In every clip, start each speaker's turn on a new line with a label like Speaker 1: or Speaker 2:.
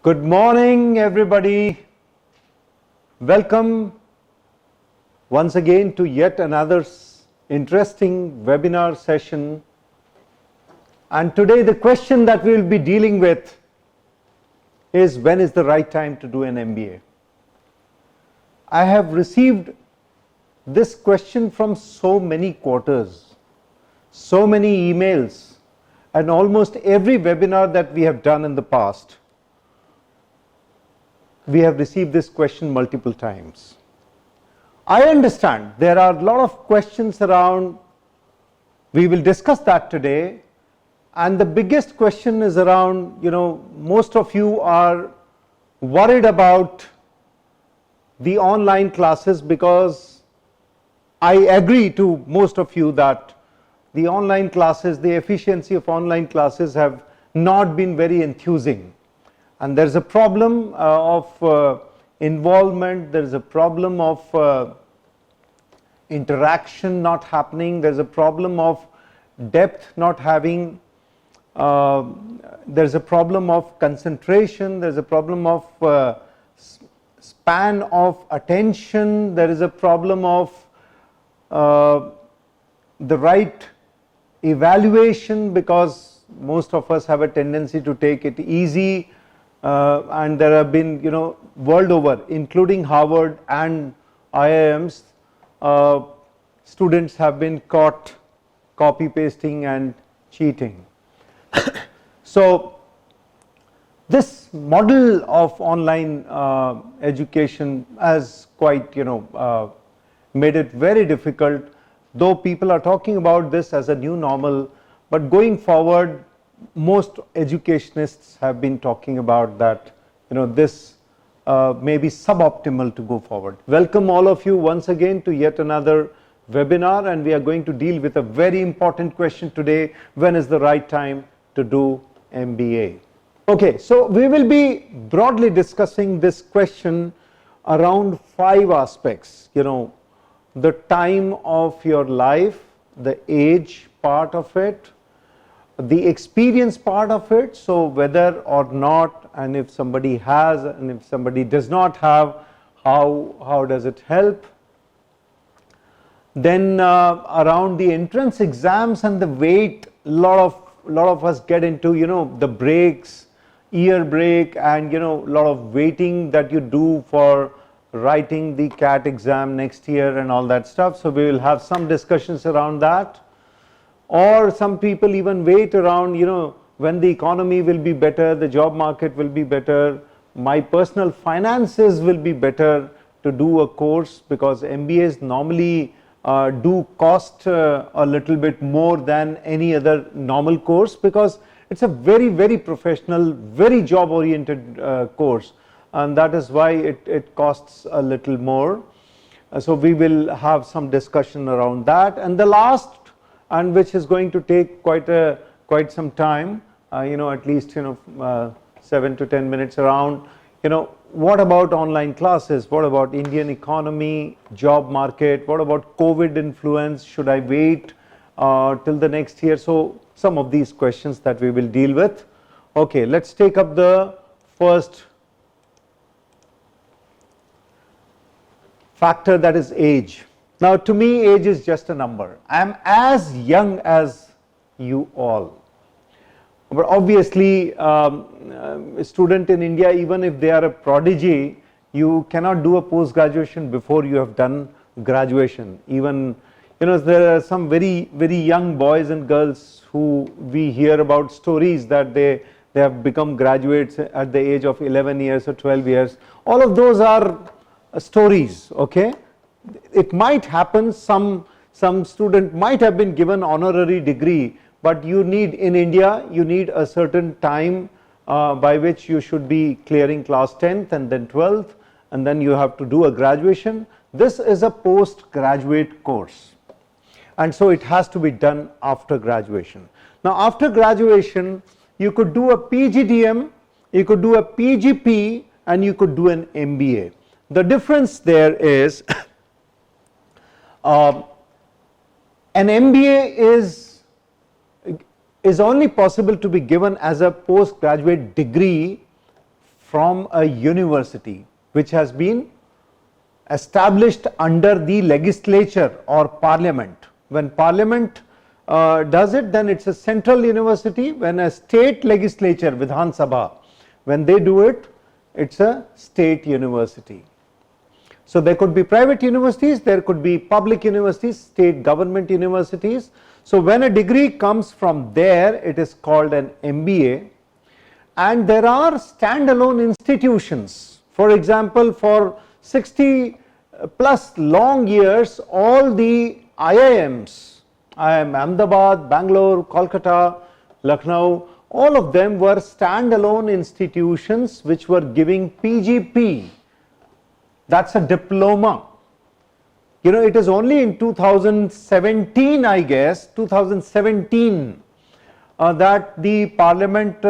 Speaker 1: Good morning, everybody. Welcome once again to yet another interesting webinar session. And today the question that we will be dealing with is, when is the right time to do an MBA? I have received this question from so many quarters, so many emails, and almost every webinar that we have done in the past. We have received this question multiple times. I understand there are a lot of questions around. We will discuss that today. And the biggest question is around, most of you are worried about the online classes, because I agree to most of you that the online classes, the efficiency of online classes have not been very enthusing. And there is a problem of involvement, there is a problem of interaction not happening, there is a problem of depth not having, there is a problem of concentration, there is a problem of span of attention, there is a problem of the right evaluation, because most of us have a tendency to take it easy. And there have been, world over, including Harvard and IIMs, students have been caught copy pasting and cheating. So this model of online education has quite, made it very difficult, though people are talking about this as a new normal. But going forward, most educationists have been talking about that, this may be suboptimal to go forward. Welcome all of you once again to yet another webinar, and we are going to deal with a very important question today: when is the right time to do MBA? Okay, so we will be broadly discussing this question around 5 aspects. The time of your life, the age part of it, the experience part of it, so whether or not, and if somebody has and if somebody does not have, how does it help. Then around the entrance exams and the weight, lot of us get into the breaks, year break, and lot of waiting that you do for writing the CAT exam next year and all that stuff. So we will have some discussions around that. Or some people even wait around, when the economy will be better, the job market will be better, my personal finances will be better to do a course, because MBAs normally do cost a little bit more than any other normal course, because it's a very, very professional, very job oriented course, and that is why it costs a little more. So we will have some discussion around that. And the last, and which is going to take quite some time, at least 7 to 10 minutes around, what about online classes, what about Indian economy, job market, what about COVID influence, should I wait till the next year? So some of these questions that we will deal with. Okay, let's take up the first factor, that is age. Now, to me, age is just a number. I am as young as you all. But obviously, a student in India, even if they are a prodigy, you cannot do a post-graduation before you have done graduation. Even, there are some very, very young boys and girls who we hear about stories that they have become graduates at the age of 11 years or 12 years. All of those are stories, okay? It might happen, some student might have been given honorary degree, but you need, in India, you need a certain time by which you should be clearing class 10th and then 12th, and then you have to do a graduation. This is a postgraduate course, and so it has to be done after graduation. Now, after graduation, you could do a PGDM, you could do a PGP, and you could do an MBA. The difference there is an MBA is only possible to be given as a postgraduate degree from a university which has been established under the legislature or parliament. When parliament does it, then it's a central university. When a state legislature, Vidhan Sabha, when they do it, it's a state university. So there could be private universities, there could be public universities, state government universities. So when a degree comes from there, it is called an MBA. And there are standalone institutions. For example, for 60 plus long years, all the IIMs, IIM Ahmedabad, Bangalore, Kolkata, Lucknow, all of them were standalone institutions which were giving PGP. That's a diploma. You know, it is only in 2017, I guess, 2017, that the parliament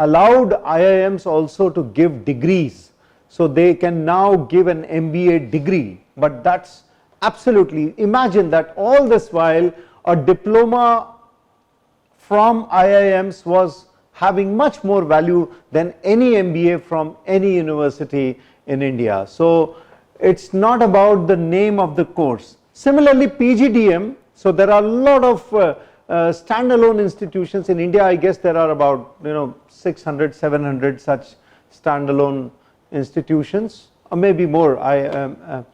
Speaker 1: allowed IIMs also to give degrees. So they can now give an MBA degree. But that's absolutely, imagine that all this while a diploma from IIMs was having much more value than any MBA from any university in India. So it's not about the name of the course. Similarly, PGDM, so there are a lot of standalone institutions in India. I guess there are about 600, 700 such standalone institutions, or maybe more. I'm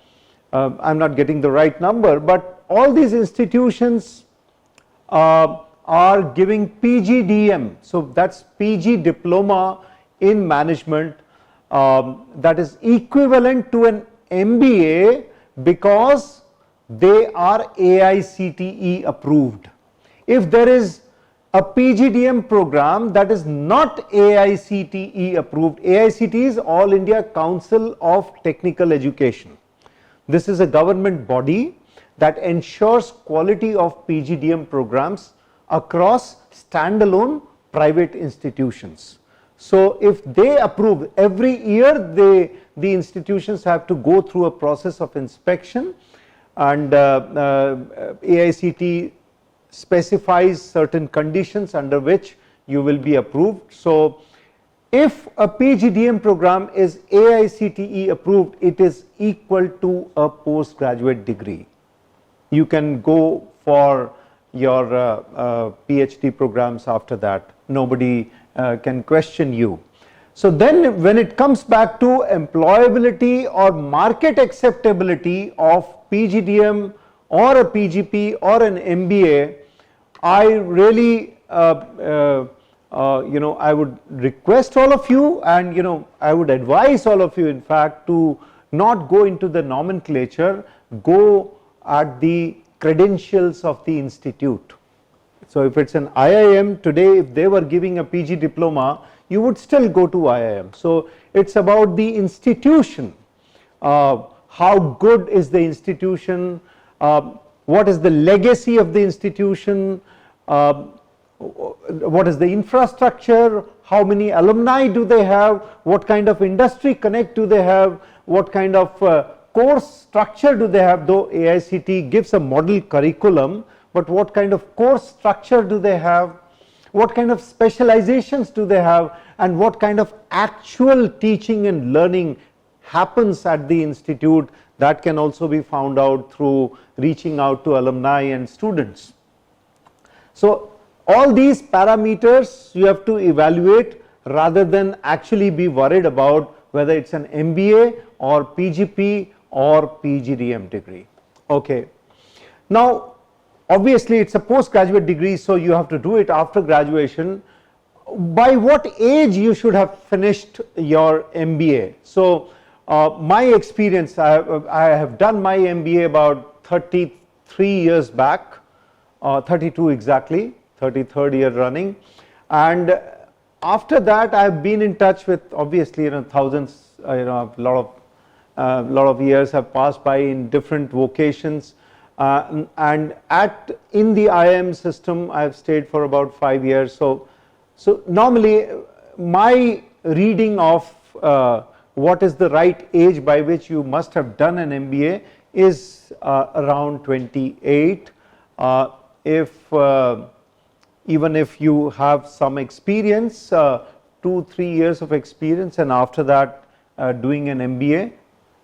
Speaker 1: not getting the right number, but all these institutions are giving PGDM. So that's PG diploma in management. That is equivalent to an MBA because they are AICTE approved. If there is a PGDM program that is not AICTE approved, AICTE is All India Council of Technical Education. This is a government body that ensures quality of PGDM programs across standalone private institutions. So if they approve, every year the institutions have to go through a process of inspection, and AICTE specifies certain conditions under which you will be approved. So if a PGDM program is AICTE approved, it is equal to a postgraduate degree. You can go for your PhD programs after that. Nobody can question you. So then when it comes back to employability or market acceptability of PGDM or a PGP or an MBA, I really I would request all of you, and I would advise all of you in fact to not go into the nomenclature, go at the credentials of the institute. So if it's an IIM today, if they were giving a PG diploma, you would still go to IIM. So it's about the institution. How good is the institution? What is the legacy of the institution? What is the infrastructure? How many alumni do they have? What kind of industry connect do they have? What kind of course structure do they have? Though AICTE gives a model curriculum, but what kind of course structure do they have? What kind of specializations do they have? And what kind of actual teaching and learning happens at the institute? That can also be found out through reaching out to alumni and students. So all these parameters you have to evaluate rather than actually be worried about whether it's an MBA or PGP or PGDM degree. Okay. Now obviously it's a postgraduate degree, so you have to do it after graduation. By what age you should have finished your MBA? So my experience, I have done my MBA about 33 years back, 32 exactly, 33rd year running, and after that I have been in touch with, obviously thousands, a lot of years have passed by in different vocations, and in the IIM system I have stayed for about 5 years. So normally my reading of what is the right age by which you must have done an MBA is around 28. Even if you have some experience, 2-3 years of experience and after that doing an MBA,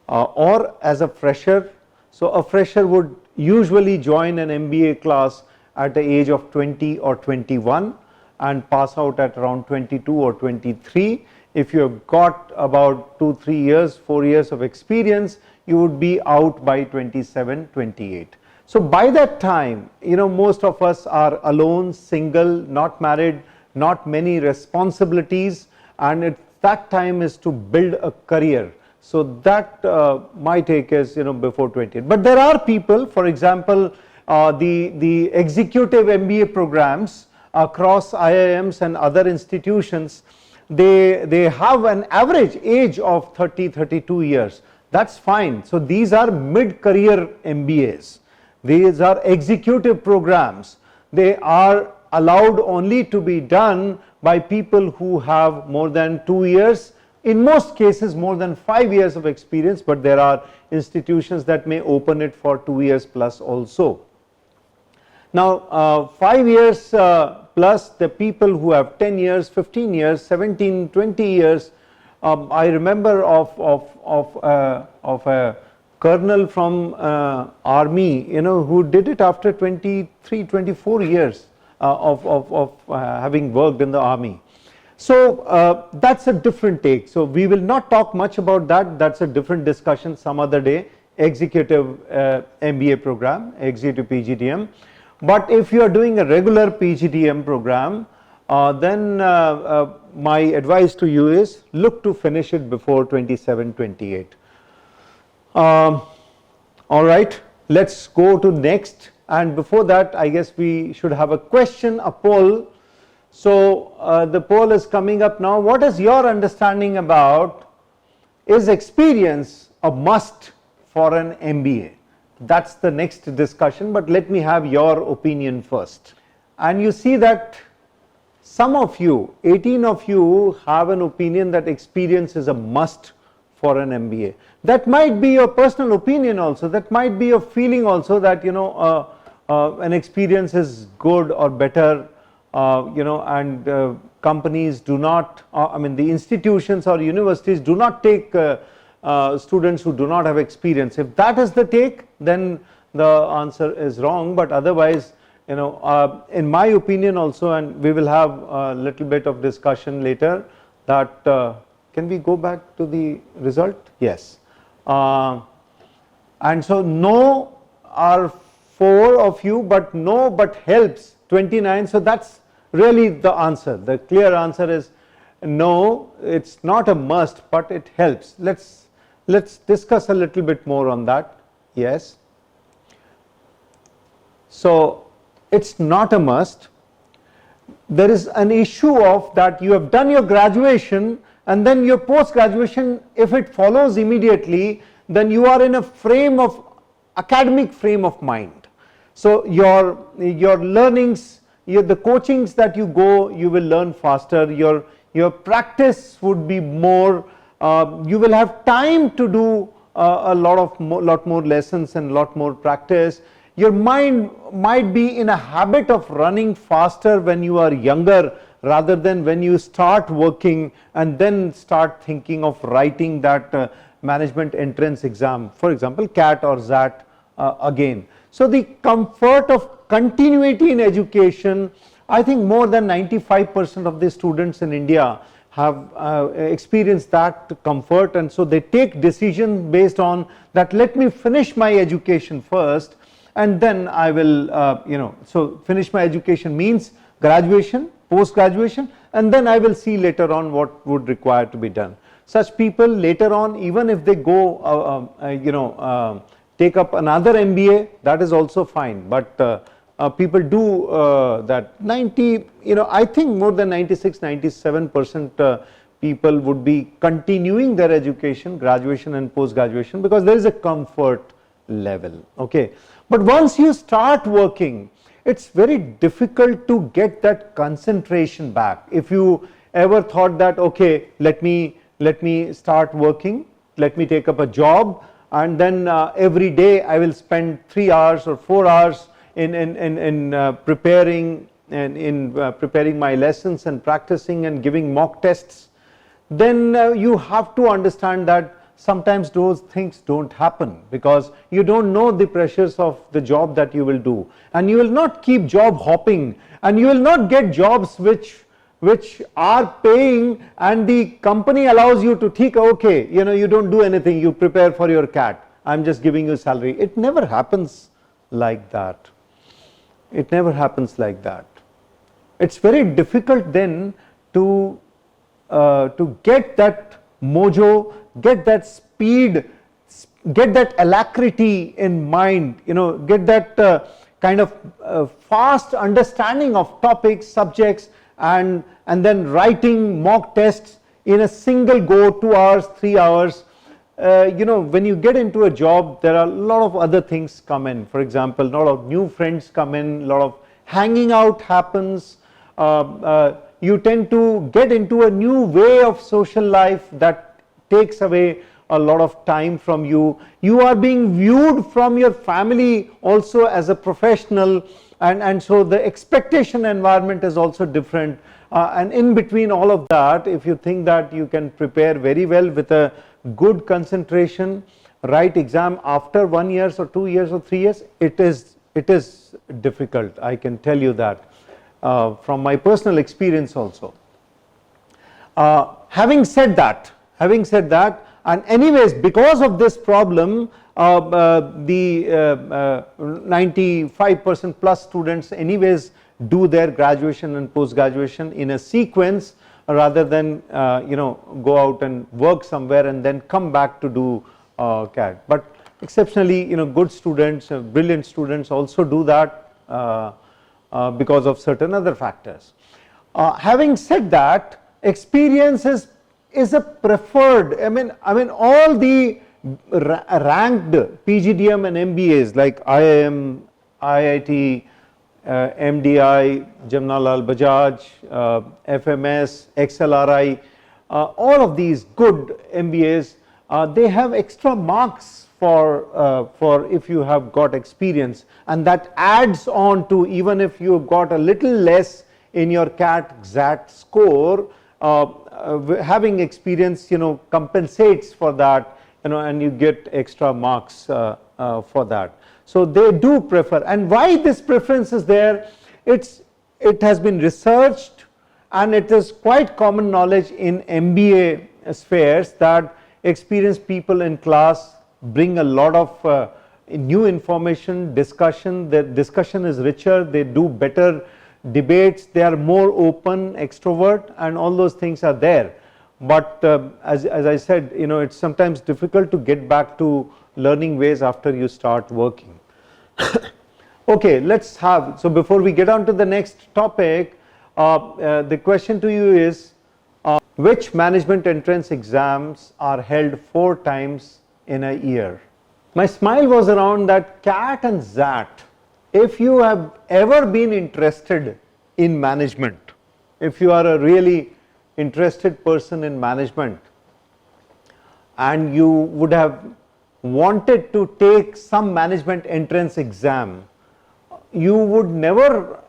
Speaker 1: or as a fresher. So a fresher would usually join an MBA class at the age of 20 or 21 and pass out at around 22 or 23. If you have got about 2-3 years, 4 years of experience, you would be out by 27, 28. So by that time, most of us are alone, single, not married, not many responsibilities, and that time is to build a career. So that my take is before 28. But there are people, for example, the executive MBA programs across IIMs and other institutions, they have an average age of 30-32 years. That's fine. So these are mid-career MBAs. These are executive programs. They are allowed only to be done by people who have more than 2 years, in most cases more than 5 years of experience, but there are institutions that may open it for 2 years plus also. Now 5 years plus the people who have 10 years, 15 years, 17, 20 years. I remember of a colonel from army, who did it after 23, 24 years of having worked in the army. So that's a different take. So we will not talk much about that. That's a different discussion some other day. Executive MBA program, executive PGDM. But if you are doing a regular PGDM program, then my advice to you is look to finish it before 27, 28. All right, let's go to next. And before that, I guess we should have a question, a poll. So the poll is coming up now. What is your understanding about, is experience a must for an MBA? That's the next discussion, but let me have your opinion first. And you see that some of you, 18 of you, have an opinion that experience is a must for an MBA. That might be your personal opinion also. That might be your feeling also that an experience is good or better, and companies do not, the institutions or universities do not take students who do not have experience. If that is the take, then the answer is wrong. But otherwise, in my opinion also, and we will have a little bit of discussion later, that can we go back to the result? Yes. And so no are 4 of you, but no but helps 29. So that's really the answer. The clear answer is no, it's not a must, but it helps. Let's discuss a little bit more on that. Yes. So it's not a must. There is an issue of that you have done your graduation and then your post graduation, if it follows immediately, then you are in a academic frame of mind. So your learnings, the coachings that you go, you will learn faster. Your practice would be more. You will have time to do a lot more lessons and lot more practice. Your mind might be in a habit of running faster when you are younger, rather than when you start working and then start thinking of writing that management entrance exam, for example CAT or XAT again. So the comfort of continuity in education, I think more than 95% of the students in India have experienced that comfort, and so they take decisions based on that. Let me finish my education first and then I will so finish my education means graduation, post graduation, and then I will see later on what would require to be done. Such people later on, even if they go take up another MBA, that is also fine, but people do that. I think more than 96-97% people would be continuing their education, graduation and post graduation, because there is a comfort level. Okay, but once you start working, it's very difficult to get that concentration back. If you ever thought that, okay, let me start working, let me take up a job, and then every day I will spend 3 hours or 4 hours in preparing in preparing my lessons and practicing and giving mock tests, then you have to understand that sometimes those things don't happen because you don't know the pressures of the job that you will do, and you will not keep job hopping, and you will not get jobs which are paying and the company allows you to think, okay, you don't do anything, you prepare for your CAT, I'm just giving you salary. It never happens like that. It never happens like that. It's very difficult then to get that mojo, get that speed, get that alacrity in mind, get that kind of fast understanding of topics, subjects, and then writing mock tests in a single go, 2 hours, 3 hours. When you get into a job, there are a lot of other things come in. For example, a lot of new friends come in, a lot of hanging out happens. You tend to get into a new way of social life that takes away a lot of time from you. You are being viewed from your family also as a professional, and so the expectation environment is also different. And in between all of that, if you think that you can prepare very well with a good concentration, write exam after 1 year or 2 years or 3 years, it is difficult. I can tell you that from my personal experience also. Having said that, and anyways, because of this problem, the 95% plus students anyways do their graduation and post graduation in a sequence rather than go out and work somewhere and then come back to do CAT. But exceptionally, good students, brilliant students also do that because of certain other factors. Having said that, experience is a preferred. I mean all the ranked PGDM and MBAs like IIM, IIT, MDI, Jamnalal Bajaj, FMS, XLRI, all of these good MBAs, they have extra marks for if you have got experience, and that adds on to, even if you got a little less in your CAT XAT score, having experience compensates for that, and you get extra marks for that. So they do prefer. And why this preference is there, it has been researched, and it is quite common knowledge in MBA spheres that experienced people in class bring a lot of new information, discussion. The discussion is richer, they do better debates, they are more open, extrovert, and all those things are there. But as I said, it's sometimes difficult to get back to learning ways after you start working. Okay, so before we get on to the next topic, the question to you is, which management entrance exams are held 4 times in a year? My smile was around that CAT and XAT. If you have ever been interested in management, if you are a really interested person in management, and you would have wanted to take some management entrance exam, you would never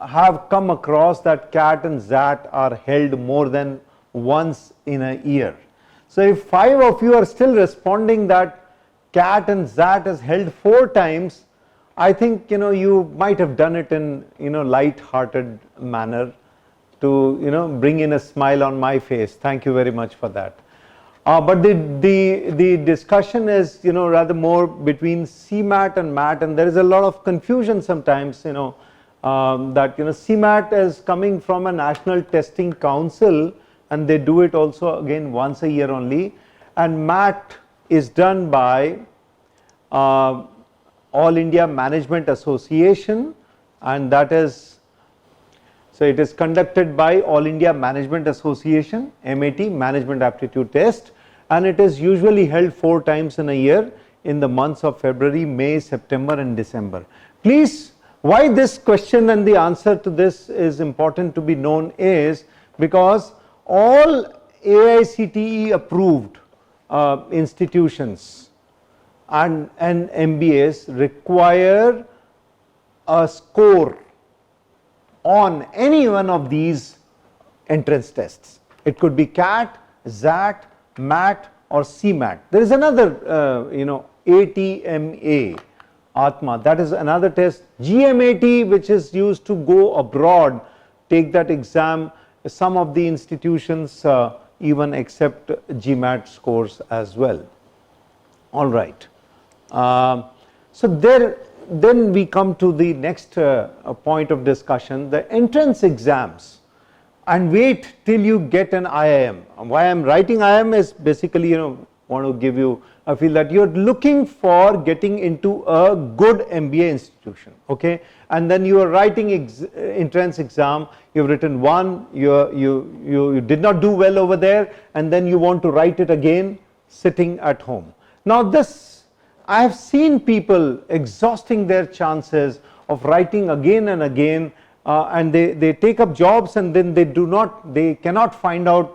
Speaker 1: have come across that CAT and XAT are held more than once in a year. So if 5 of you are still responding that CAT and XAT is held 4 times, I think you might have done it in light-hearted manner to bring in a smile on my face. Thank you very much for that. But the discussion is rather more between CMAT and MAT, and there is a lot of confusion sometimes that CMAT is coming from a National Testing Council, and they do it also again once a year only, and MAT is done by All India Management Association, and that is, so it is conducted by All India Management Association, MAT, Management Aptitude Test, and it is usually held 4 times in a year in the months of February, May, September and December. Please, why this question and the answer to this is important to be known is because all AICTE approved institutions and MBAs require a score on any one of these entrance tests. It could be CAT, XAT, MAT or CMAT. There is another ATMA, Atma, that is another test. GMAT, which is used to go abroad, take that exam. Some of the institutions even accept GMAT scores as well. All right. So then we come to the next point of discussion, the entrance exams, and wait till you get an IIM. Why I am writing IIM is basically, want to give you a feel that you are looking for getting into a good MBA institution, okay, and then you are writing entrance exam, you have written one, you did not do well over there, and then you want to write it again sitting at home. Now this, I have seen people exhausting their chances of writing again and again, and they take up jobs and then they cannot find out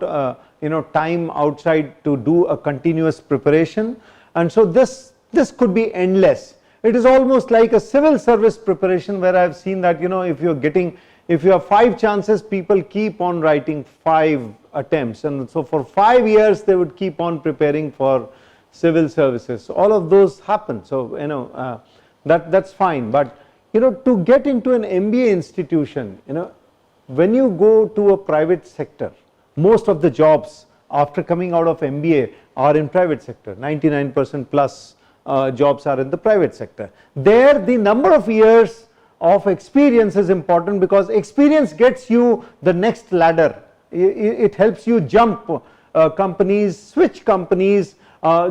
Speaker 1: time outside to do a continuous preparation, and so this could be endless. It is almost like a civil service preparation, where I have seen that if you have 5 chances, people keep on writing 5 attempts, and so for 5 years they would keep on preparing for civil services. All of those happen, so that's fine, but to get into an MBA institution, when you go to a private sector, most of the jobs after coming out of MBA are in private sector. 99% plus jobs are in the private sector. There the number of years of experience is important, because experience gets you the next ladder. It helps you jump companies, switch companies,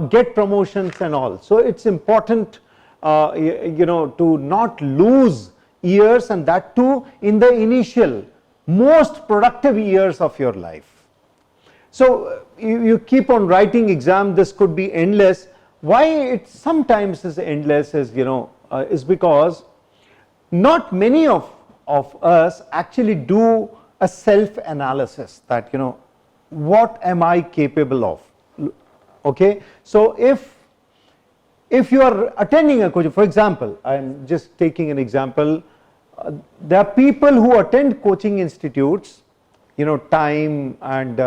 Speaker 1: get promotions and all. So it's important to not lose years, and that too in the initial most productive years of your life. So you keep on writing exam, this could be endless. Why it sometimes is endless is because not many of us actually do a self analysis, that what am I capable of. Okay, so if you are attending a coaching, for example, I am just taking an example, there are people who attend coaching institutes, Time and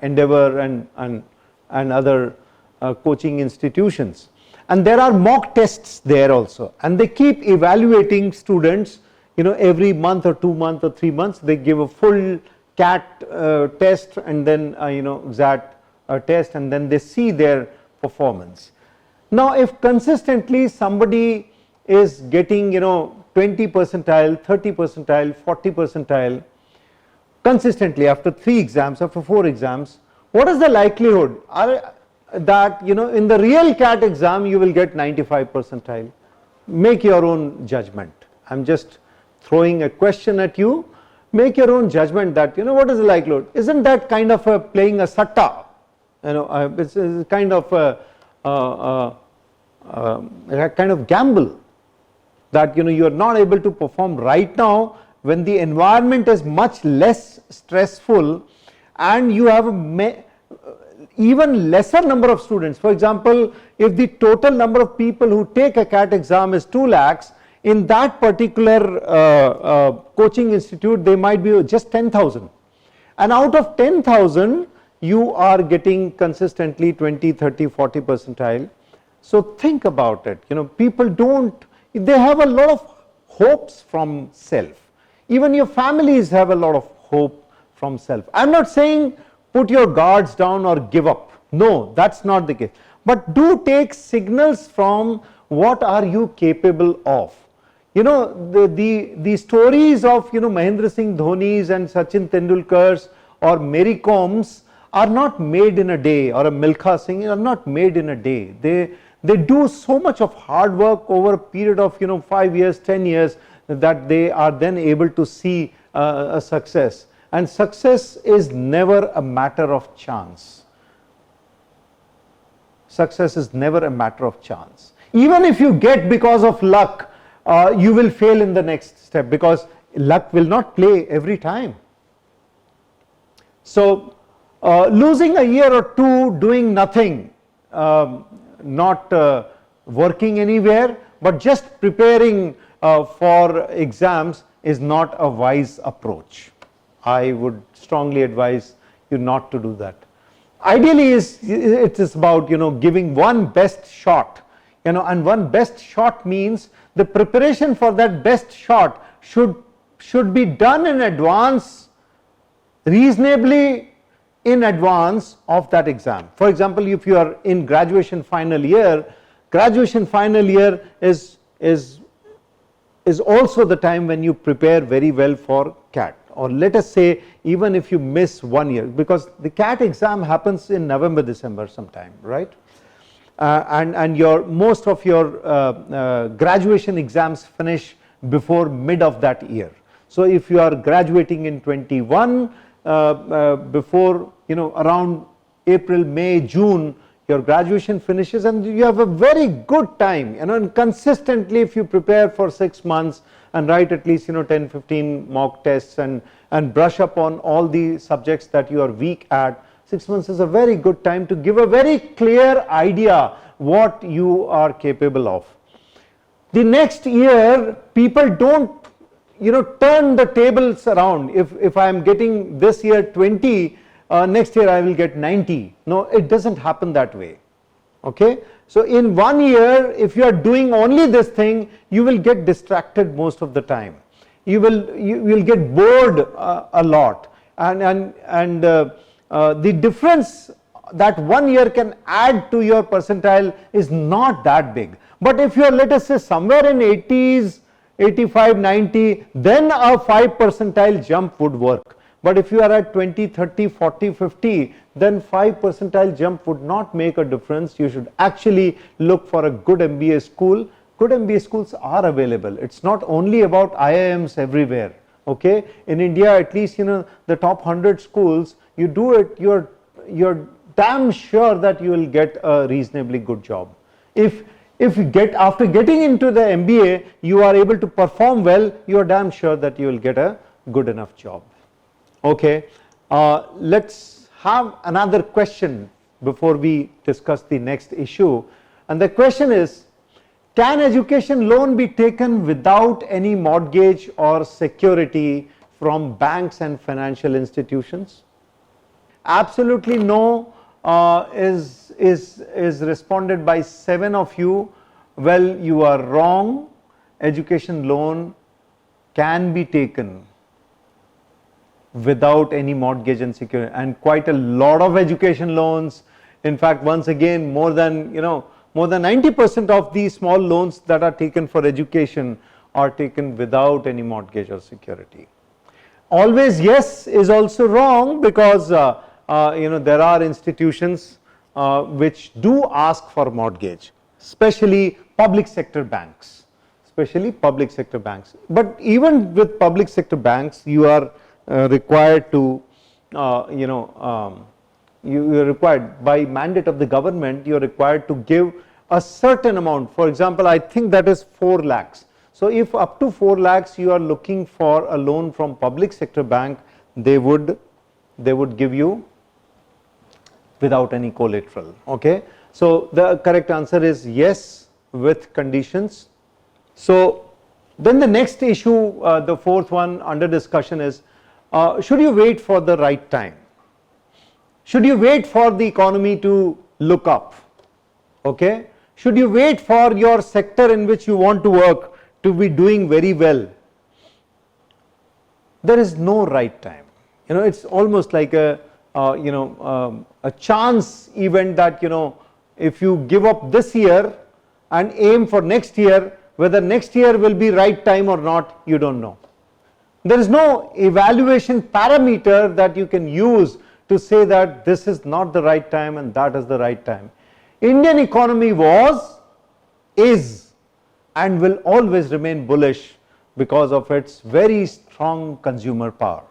Speaker 1: Endeavor and other coaching institutions, and there are mock tests there also, and they keep evaluating students, every month or 2 months or 3 months they give a full CAT test, and then XAT test, and then they see their performance. Now if consistently somebody is getting 20 percentile, 30 percentile, 40 percentile consistently after 3 exams, after 4 exams, what is the likelihood that in the real CAT exam you will get 95 percentile? Make your own judgment. I am just throwing a question at you. Make your own judgment that what is the likelihood. Isn't that kind of playing a satta? It's kind of a kind of gamble, that you are not able to perform right now when the environment is much less stressful, and you have even lesser number of students. For example, if the total number of people who take a CAT exam is 2 lakhs, in that particular coaching institute they might be just 10,000, and out of 10,000 you are getting consistently 20, 30, 40 percentile. So think about it. People they have a lot of hopes from self. Even your families have a lot of hope from self. I am not saying put your guards down or give up. No, that's not the case. But do take signals from what are you capable of. The stories of Mahendra Singh Dhoni's and Sachin Tendulkar's or Mary Com's are not made in a day, or a Milkha Singh are not made in a day. They do so much of hard work over a period of 5 years, 10 years, that they are then able to see a success. And success is never a matter of chance. Success is never a matter of chance. Even if you get because of luck, you will fail in the next step, because luck will not play every time. So losing a year or 2 doing nothing, not working anywhere, but just preparing for exams is not a wise approach. I would strongly advise you not to do that. Ideally it is about, giving one best shot, and one best shot means the preparation for that best shot should be done in advance, reasonably in advance of that exam. For example, if you are in graduation final year is also the time when you prepare very well for CAT. Or let us say, even if you miss 1 year, because the CAT exam happens in November, December sometime, right? And most of your graduation exams finish before mid of that year. So if you are graduating in 21, before, around April, May, June, your graduation finishes, and you have a very good time, and consistently if you prepare for 6 months and write at least 10, 15 mock tests and brush up on all the subjects that you are weak at, 6 months is a very good time to give a very clear idea what you are capable of. The next year, people don't turn the tables around. If I am getting this year 20, next year I will get 90. No, it doesn't happen that way. Okay, so in 1 year, if you are doing only this thing, you will get distracted most of the time. You will get bored a lot, and the difference that 1 year can add to your percentile is not that big. But if you are, let us say, somewhere in 80s, 85, 90, then a 5 percentile jump would work. But if you are at 20, 30, 40, 50, then 5 percentile jump would not make a difference. You should actually look for a good MBA school. Good MBA schools are available. It's not only about IIMs everywhere. Okay, in India, at least the top 100 schools, you do it, you're damn sure that you will get a reasonably good job. If you after getting into the MBA, you are able to perform well, you are damn sure that you will get a good enough job. Okay, let's have another question before we discuss the next issue, and the question is, can education loan be taken without any mortgage or security from banks and financial institutions? Absolutely no is responded by 7 of you. Well, you are wrong. Education loan can be taken without any mortgage and security, and quite a lot of education loans. In fact, once again, more than 90% of these small loans that are taken for education are taken without any mortgage or security. Always yes is also wrong, because there are institutions which do ask for mortgage, especially public sector banks. But even with public sector banks, you are required to you are required by mandate of the government, you are required to give a certain amount. For example, I think that is 4 lakhs. So if up to 4 lakhs you are looking for a loan from public sector bank, they would give you without any collateral. Okay, so the correct answer is yes, with conditions. So then the next issue, the 4th one under discussion is, should you wait for the right time? Should you wait for the economy to look up? Okay, should you wait for your sector in which you want to work to be doing very well? There is no right time. It's almost like a chance event that if you give up this year and aim for next year, whether next year will be right time or not, you don't know. There is no evaluation parameter that you can use to say that this is not the right time and that is the right time. Indian economy was, is, and will always remain bullish because of its very strong consumer power.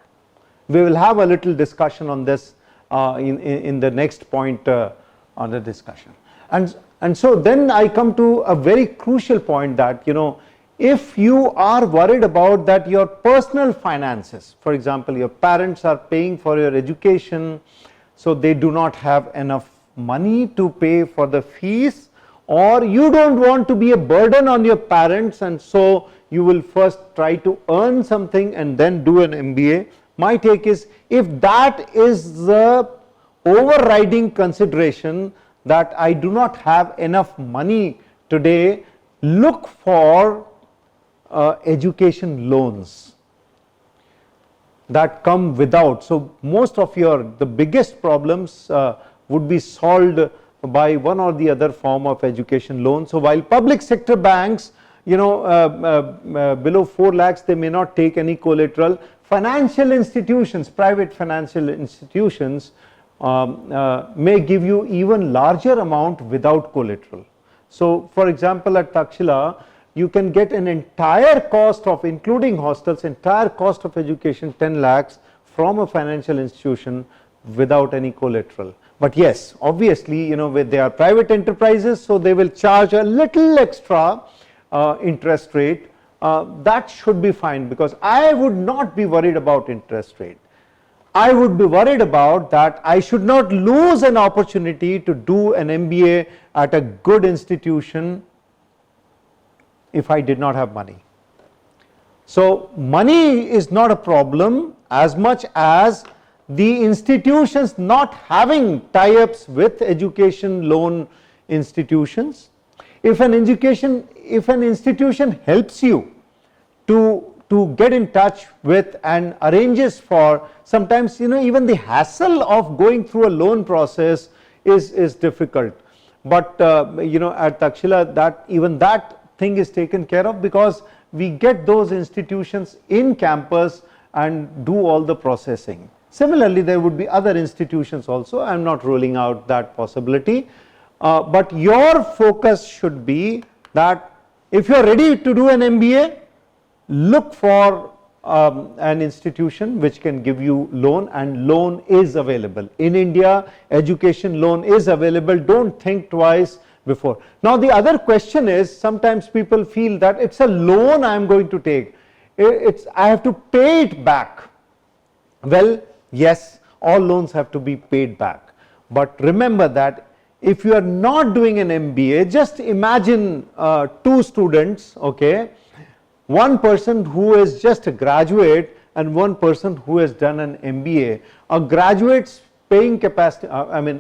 Speaker 1: We will have a little discussion on this in the next point on the discussion. And so then I come to a very crucial point that if you are worried about that your personal finances, for example, your parents are paying for your education, so they do not have enough money to pay for the fees, or you don't want to be a burden on your parents, and so you will first try to earn something and then do an MBA. My take is, if that is the overriding consideration, that I do not have enough money today, look for education loans that come without. So most of the biggest problems would be solved by one or the other form of education loan. So while public sector banks, below 4 lakhs, they may not take any collateral. Financial institutions, private financial institutions, may give you even larger amount without collateral. So for example, at Takshila, you can get an entire cost of, including hostels, entire cost of education 10 lakhs from a financial institution without any collateral. But yes, obviously, they are private enterprises, so they will charge a little extra interest rate. That should be fine, because I would not be worried about interest rate. I would be worried about that I should not lose an opportunity to do an MBA at a good institution if I did not have money. So money is not a problem as much as the institutions not having tie-ups with education loan institutions. If an institution helps you to get in touch with and arranges for, sometimes even the hassle of going through a loan process is difficult. But at Takshila, even that thing is taken care of, because we get those institutions in campus and do all the processing. Similarly, there would be other institutions also. I am not ruling out that possibility, but your focus should be that if you are ready to do an MBA, look for an institution which can give you loan, and loan is available. In India, education loan is available. Don't think twice before. Now the other question is, sometimes people feel that it's a loan I am going to take, I have to pay it back. Well, yes, all loans have to be paid back, but remember that if you are not doing an MBA, just imagine two students, okay, one person who is just a graduate and one person who has done an MBA. A graduate's paying capacity,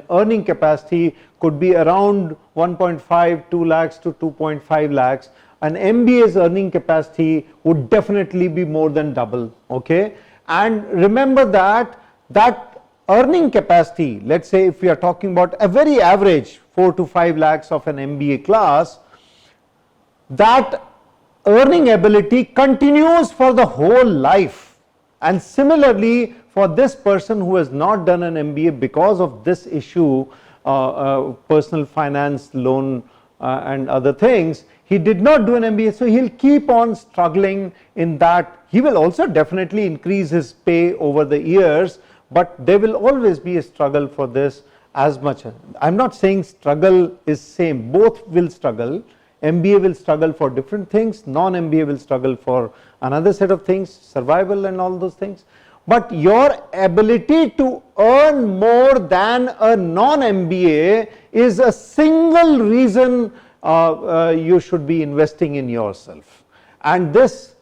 Speaker 1: earning capacity could be around 1.5, 2 lakhs to 2.5 lakhs. An MBA's earning capacity would definitely be more than double, okay? And remember that earning capacity, let's say if we are talking about a very average 4 to 5 lakhs of an MBA class, that earning ability continues for the whole life. And similarly, for this person who has not done an MBA because of this issue, personal finance loan and other things, he did not do an MBA, so he'll keep on struggling in that. He will also definitely increase his pay over the years, but there will always be a struggle for this as much. I'm not saying struggle is same, both will struggle. MBA will struggle for different things, non-MBA will struggle for another set of things, survival and all those things. But your ability to earn more than a non-MBA is a single reason you should be investing in yourself. And this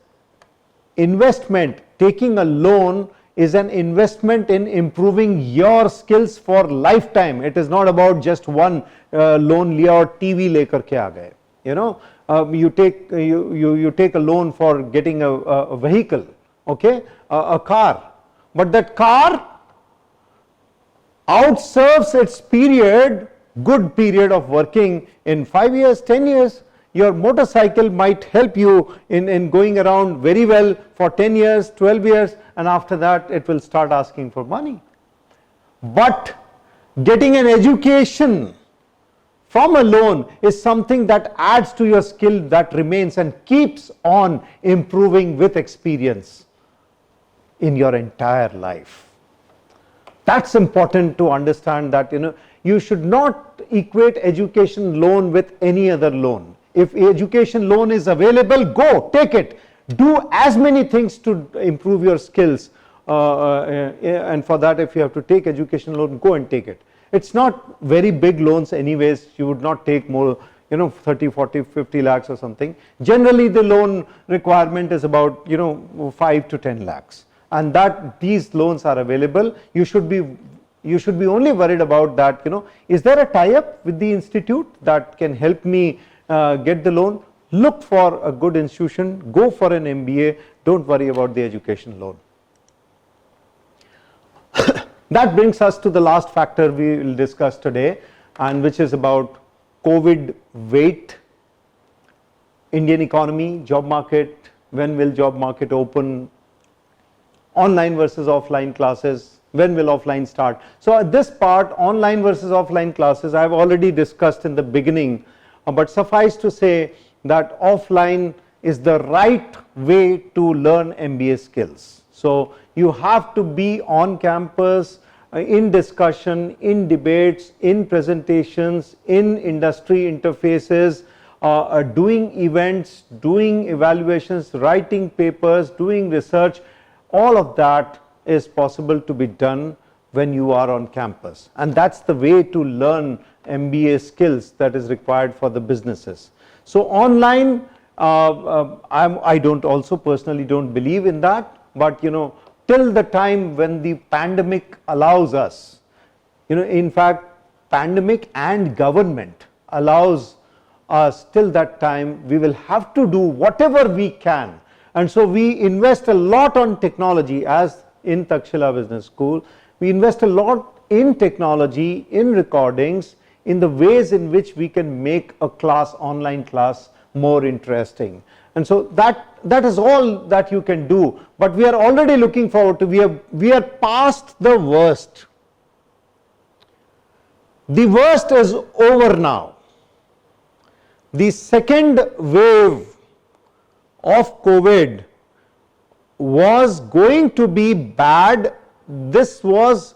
Speaker 1: investment, taking a loan, is an investment in improving your skills for lifetime. It is not about just one loan liya aur TV lekar ke aa gaye. You take a loan for getting a vehicle, okay, a car, but that car outserves its good period of working in 5 years, 10 years. Your motorcycle might help you in going around very well for 10 years, 12 years, and after that it will start asking for money. But getting an education from a loan is something that adds to your skill, that remains and keeps on improving with experience in your entire life. That's important to understand, that you should not equate education loan with any other loan. If education loan is available, go take it. Do as many things to improve your skills, and for that, if you have to take education loan, go and take it. It's not very big loans anyways. You would not take more, 30, 40, 50 lakhs or something. Generally, the loan requirement is about 5 to 10 lakhs, and that these loans are available. You should be only worried about that. Is there a tie-up with the institute that can help me get the loan? Look for a good institution. Go for an MBA. Don't worry about the education loan. That brings us to the last factor we will discuss today, and which is about COVID weight, Indian economy, job market, when will job market open, online versus offline classes, when will offline start. So this part, online versus offline classes, I have already discussed in the beginning, but suffice to say that offline is the right way to learn MBA skills. So you have to be on campus, in discussion, in debates, in presentations, in industry interfaces, doing events, doing evaluations, writing papers, doing research. All of that is possible to be done when you are on campus, and that's the way to learn MBA skills that is required for the businesses. So online, I don't also personally don't believe in that, but till the time when the pandemic allows us, in fact pandemic and government allows us, till that time we will have to do whatever we can. And so we invest a lot on technology, as in Takshila Business School we invest a lot in technology, in recordings, in the ways in which we can make a class, online class, more interesting. And so that is all that you can do, but we are already looking forward to, we are past the worst. The worst is over now. The second wave of COVID was going to be bad. This was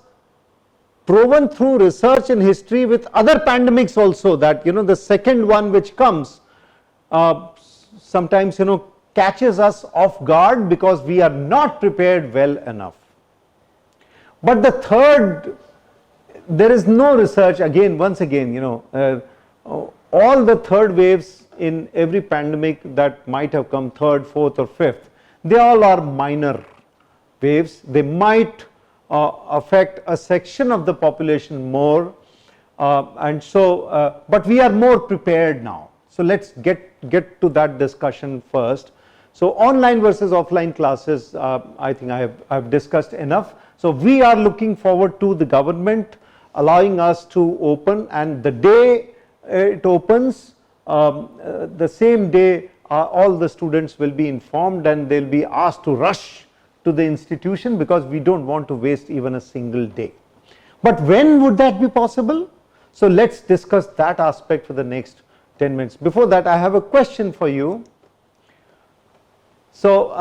Speaker 1: proven through research and history with other pandemics also, that the second one which comes sometimes catches us off guard because we are not prepared well enough. But the third, there is no research, once again all the third waves in every pandemic that might have come, third, fourth or fifth, they all are minor waves. They might affect a section of the population more, and so but we are more prepared now. So let's get to that discussion first. So online versus offline classes, I think I have discussed enough. So we are looking forward to the government allowing us to open, and the day it opens, the same day all the students will be informed and they'll be asked to rush to the institution, because we don't want to waste even a single day. But when would that be possible? So let's discuss that aspect for the next 10 minutes. Before that, I have a question for you. So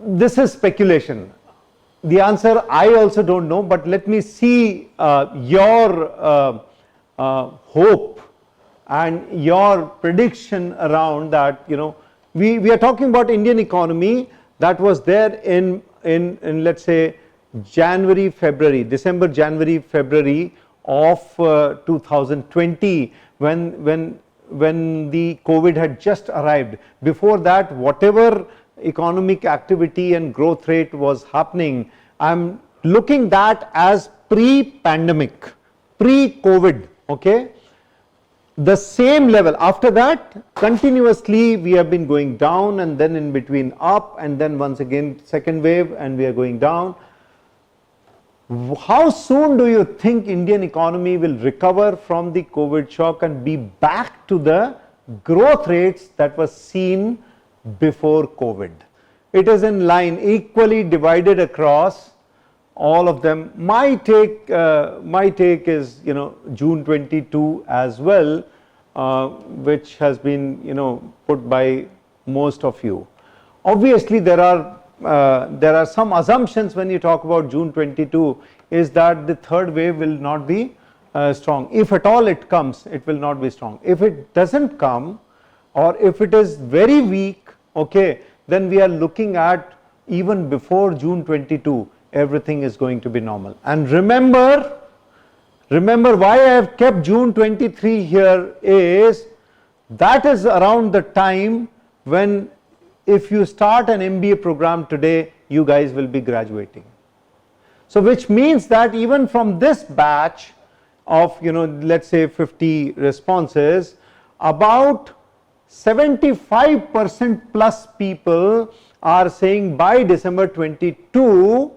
Speaker 1: this is speculation. The answer I also don't know, but let me see your hope and your prediction around that. We are talking about Indian economy that was there in let's say December, January, February of 2020, when the COVID had just arrived. Before that, whatever economic activity and growth rate was happening, I'm looking that as pre-pandemic, pre-COVID, okay? The same level. After that, continuously we have been going down, and then in between up, and then once again second wave, and we are going down. How soon do you think Indian economy will recover from the COVID shock and be back to the growth rates that were seen before COVID? It is in line, equally divided across all of them. My take is June 22 as well, which has been put by most of you. Obviously there are some assumptions when you talk about June 22, is that the third wave will not be strong. If at all it comes, it will not be strong. If it doesn't come, or if it is very weak, okay, then we are looking at even before June 22, everything is going to be normal. And remember why I have kept June 23 here is that is around the time when, if you start an MBA program today, you guys will be graduating. So which means that even from this batch of, let's say 50 responses, about 75% plus people are saying by December 22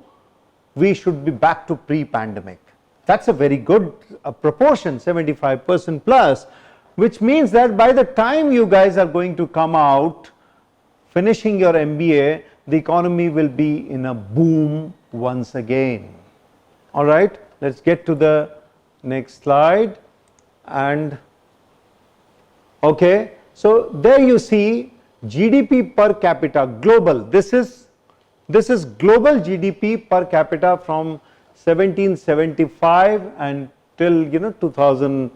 Speaker 1: we should be back to pre-pandemic. That's a very good proportion, 75% plus, which means that by the time you guys are going to come out finishing your MBA, the economy will be in a boom once again. All right, let's get to the next slide. And okay, so there you see GDP per capita global. This is global GDP per capita from 1775 until 2000.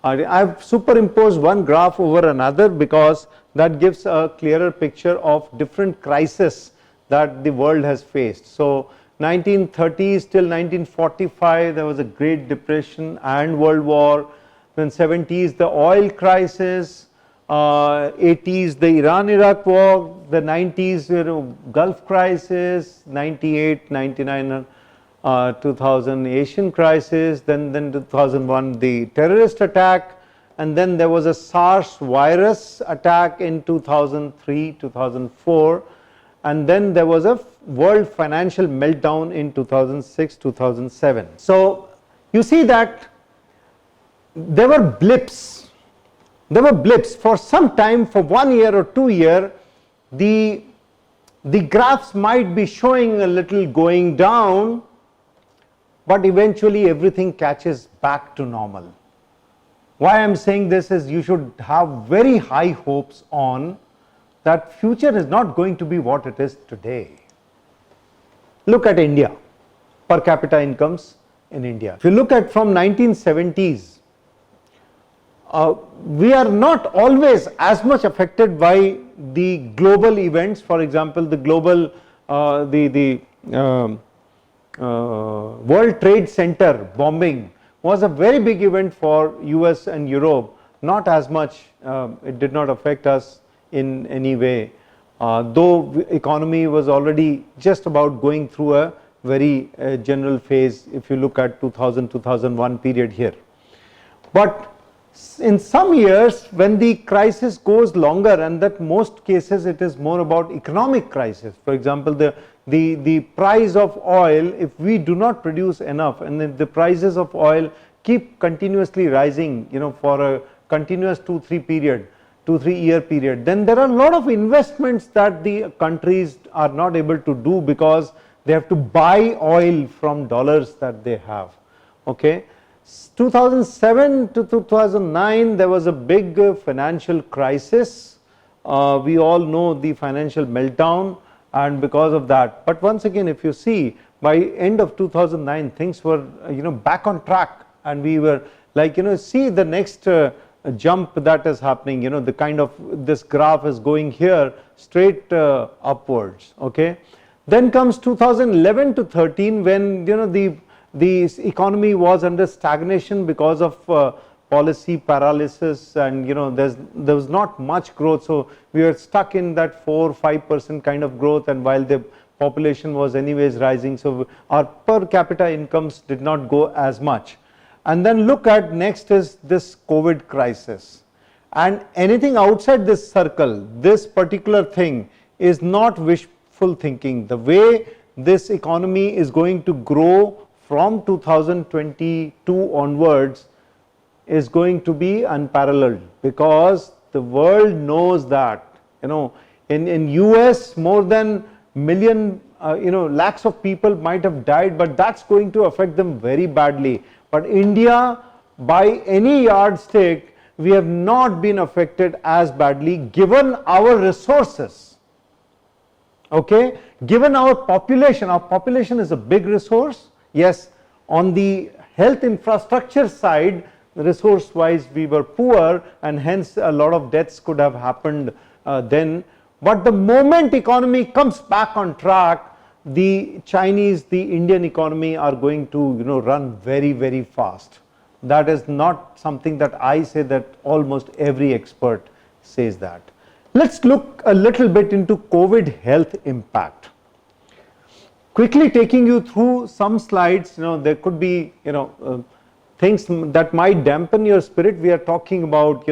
Speaker 1: I've superimposed one graph over another because that gives a clearer picture of different crises that the world has faced. So 1930s till 1945 there was a Great Depression and World War. Then 70s the oil crisis, 80s the Iran-Iraq war, the 90s Gulf crisis, 98, 99, 2000 Asian crisis, then 2001 the terrorist attack, and then there was a SARS virus attack in 2003, 2004, and then there was a world financial meltdown in 2006, 2007. So you see that there were blips. There were blips for some time, for 1 year or 2 years, the graphs might be showing a little going down, but eventually everything catches back to normal. Why I am saying this is you should have very high hopes on that future is not going to be what it is today. Look at India, per capita incomes in India. If you look at from 1970s, we are not always as much affected by the global events. For example, the global, World Trade Center bombing was a very big event for US and Europe. Not as much, it did not affect us in any way, though economy was already just about going through a very general phase if you look at 2000-2001 period here. But in some years when the crisis goes longer, and that most cases it is more about economic crisis. For example, the price of oil, if we do not produce enough and then the prices of oil keep continuously rising for a continuous 2-3 year period, then there are a lot of investments that the countries are not able to do because they have to buy oil from dollars that they have. Okay, 2007 to 2009 there was a big financial crisis. We all know the financial meltdown, and because of that, but once again if you see by end of 2009 things were back on track, and we were like see the next jump that is happening, the kind of this graph is going here straight upwards. Okay, then comes 2011 to 13 when the economy was under stagnation because of policy paralysis, and there was not much growth, so we were stuck in that 4-5% kind of growth, and while the population was anyways rising, so our per capita incomes did not go as much. And then look at next is this COVID crisis, and anything outside this circle, this particular thing is not wishful thinking. The way this economy is going to grow from 2022 onwards is going to be unparalleled, because the world knows that in US more than million lakhs of people might have died, but that's going to affect them very badly. But India, by any yardstick, we have not been affected as badly given our resources. Okay, given our population is a big resource. Yes, on the health infrastructure side, resource wise we were poor, and hence a lot of deaths could have happened then. But the moment economy comes back on track, the Chinese, the Indian economy are going to run very, very fast. That is not something that I say, that almost every expert says that. Let's look a little bit into COVID health impact. Quickly taking you through some slides, there could be, things that might dampen your spirit. We are talking about,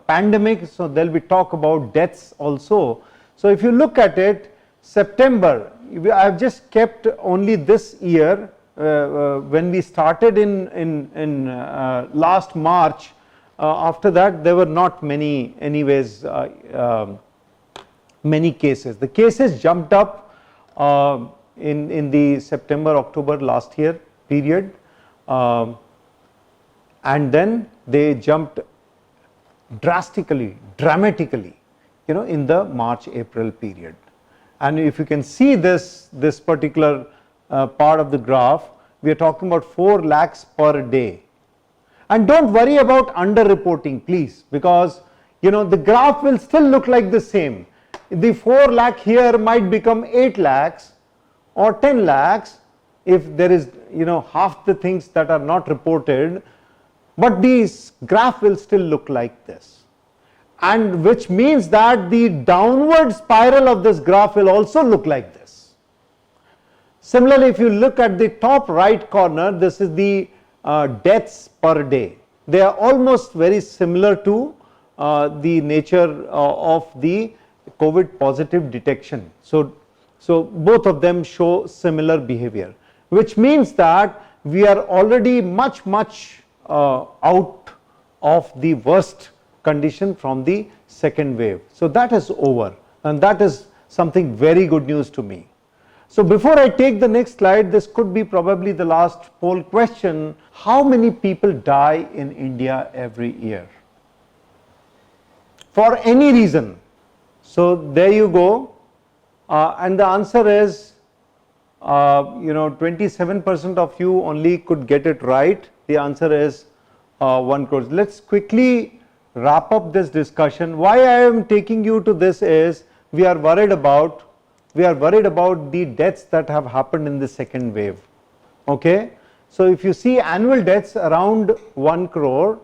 Speaker 1: pandemic, so there will be talk about deaths also. So if you look at it, September, I have just kept only this year, when we started in last March. After that, there were not many, anyways, many cases. The cases jumped up in the September, October last year period, and then they jumped drastically, dramatically, in the March, April period. And if you can see this particular part of the graph, we are talking about 4 lakhs per day. And don't worry about underreporting, please, because the graph will still look like the same. The 4 lakh here might become 8 lakhs or 10 lakhs if there is half the things that are not reported, but this graph will still look like this, and which means that the downward spiral of this graph will also look like this. Similarly, if you look at the top right corner, this is the deaths per day. They are almost very similar to the nature of the COVID positive detection. So both of them show similar behavior, which means that we are already much out of the worst condition from the second wave. So that is over, and that is something very good news to me. So before I take the next slide, this could be probably the last poll question: how many people die in India every year for any reason? So there you go, and the answer is 27% of you only could get it right. The answer is 1 crore. Let's quickly wrap up this discussion. Why I am taking you to this is we are worried about the deaths that have happened in the second wave. Okay, so if you see annual deaths around 1 crore,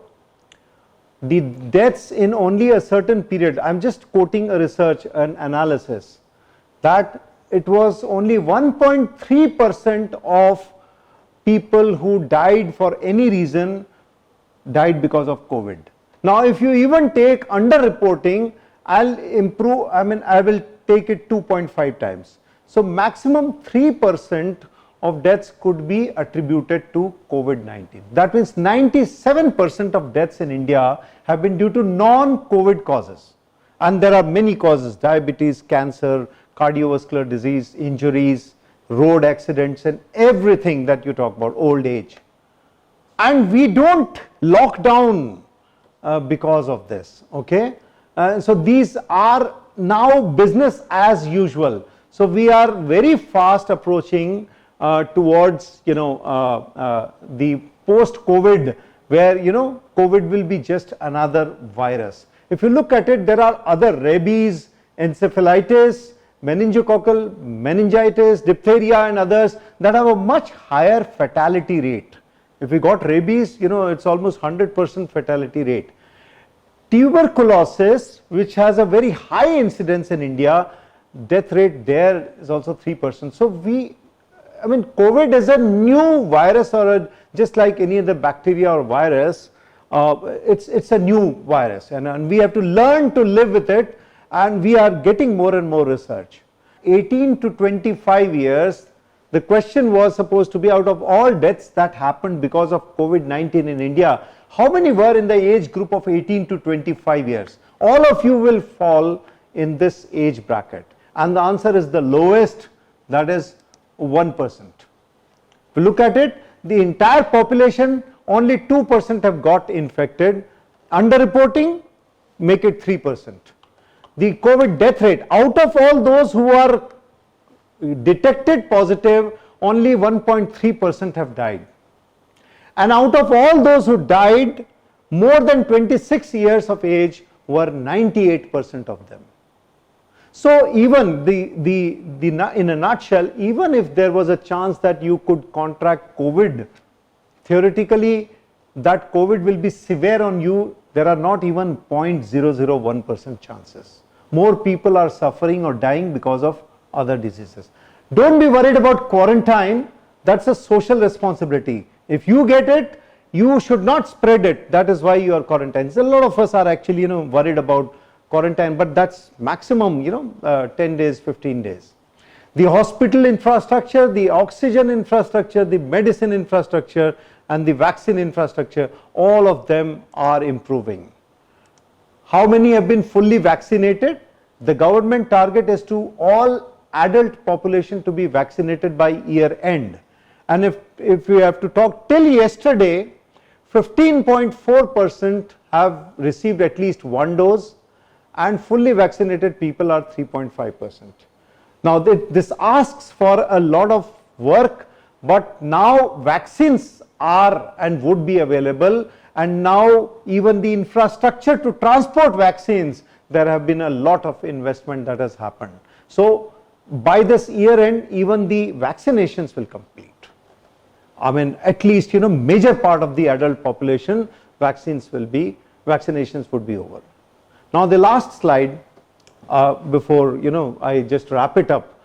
Speaker 1: the deaths in only a certain period, I am just quoting a research, an analysis, that it was only 1.3% of people who died for any reason died because of COVID. Now if you even take underreporting, I will take it 2.5 times. So maximum 3% of deaths could be attributed to COVID-19. That means 97% of deaths in India have been due to non-COVID causes. And there are many causes: diabetes, cancer, cardiovascular disease, injuries, road accidents, and everything that you talk about, old age. And we don't lock down because of this. Okay, so these are now business as usual. So we are very fast approaching towards the post-COVID, where COVID will be just another virus. If you look at it, there are other: rabies, encephalitis, meningococcal meningitis, diphtheria, and others that have a much higher fatality rate. If we got rabies, it's almost 100% fatality rate. Tuberculosis, which has a very high incidence in India, death rate there is also 3%. So COVID is a new virus, or just like any other bacteria or virus. It's a new virus, and we have to learn to live with it, and we are getting more and more research. 18 to 25 years, the question was supposed to be, out of all deaths that happened because of COVID-19 in India, how many were in the age group of 18 to 25 years? All of you will fall in this age bracket, and the answer is the lowest, that is 1%. If you look at it, the entire population, only 2% have got infected. Underreporting, make it 3%. The COVID death rate, out of all those who are detected positive, only 1.3% have died. And out of all those who died more than 26 years of age, were 98% of them. So even in a nutshell, even if there was a chance that you could contract COVID, theoretically that COVID will be severe on you, there are not even 0.001% chances. More people are suffering or dying because of other diseases. Don't be worried about quarantine. That's a social responsibility. If you get it, you should not spread it. That is why you are quarantined. So a lot of us are actually, worried about quarantine, but that's maximum, 10 days, 15 days. The hospital infrastructure, the oxygen infrastructure, the medicine infrastructure, and the vaccine infrastructure, all of them are improving. How many have been fully vaccinated? The government target is to all adult population to be vaccinated by year end. And if we have to talk till yesterday, 15.4% have received at least one dose, and fully vaccinated people are 3.5%. Now this asks for a lot of work, but now vaccines are and would be available, and now even the infrastructure to transport vaccines, there have been a lot of investment that has happened. So by this year end, even the vaccinations will complete. I mean, at least, major part of the adult population, vaccinations would be over. Now the last slide, before, I just wrap it up.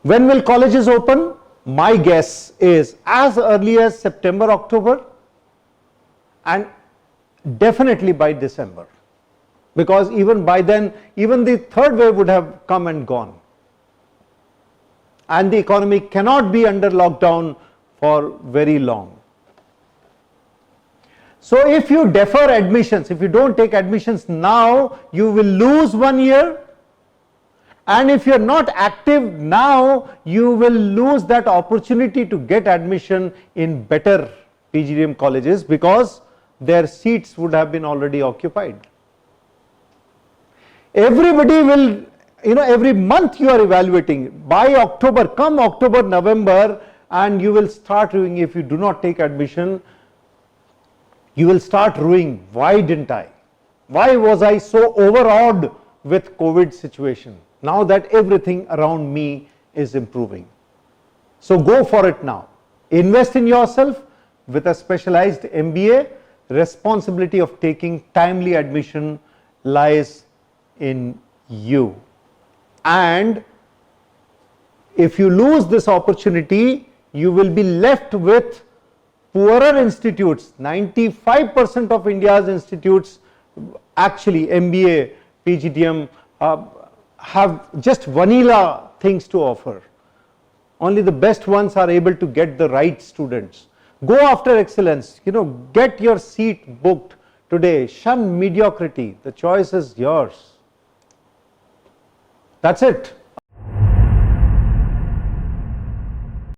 Speaker 1: When will colleges open? My guess is as early as September, October, and definitely by December. Because even by then, even the third wave would have come and gone. And the economy cannot be under lockdown for very long. So if you defer admissions, if you don't take admissions now, you will lose 1 year. And if you are not active now, you will lose that opportunity to get admission in better PGDM colleges, because their seats would have been already occupied. Everybody will, every month you are evaluating. By October, come October, November, and you will start doing, if you do not take admission, you will start ruing, why didn't I? Why was I so overawed with COVID situation? Now that everything around me is improving. So go for it now. Invest in yourself with a specialized MBA. Responsibility of taking timely admission lies in you. And if you lose this opportunity, you will be left with poorer institutes. 95% of India's institutes, actually MBA, PGDM, have just vanilla things to offer. Only the best ones are able to get the right students. Go after excellence, get your seat booked today. Shun mediocrity. The choice is yours. That's it.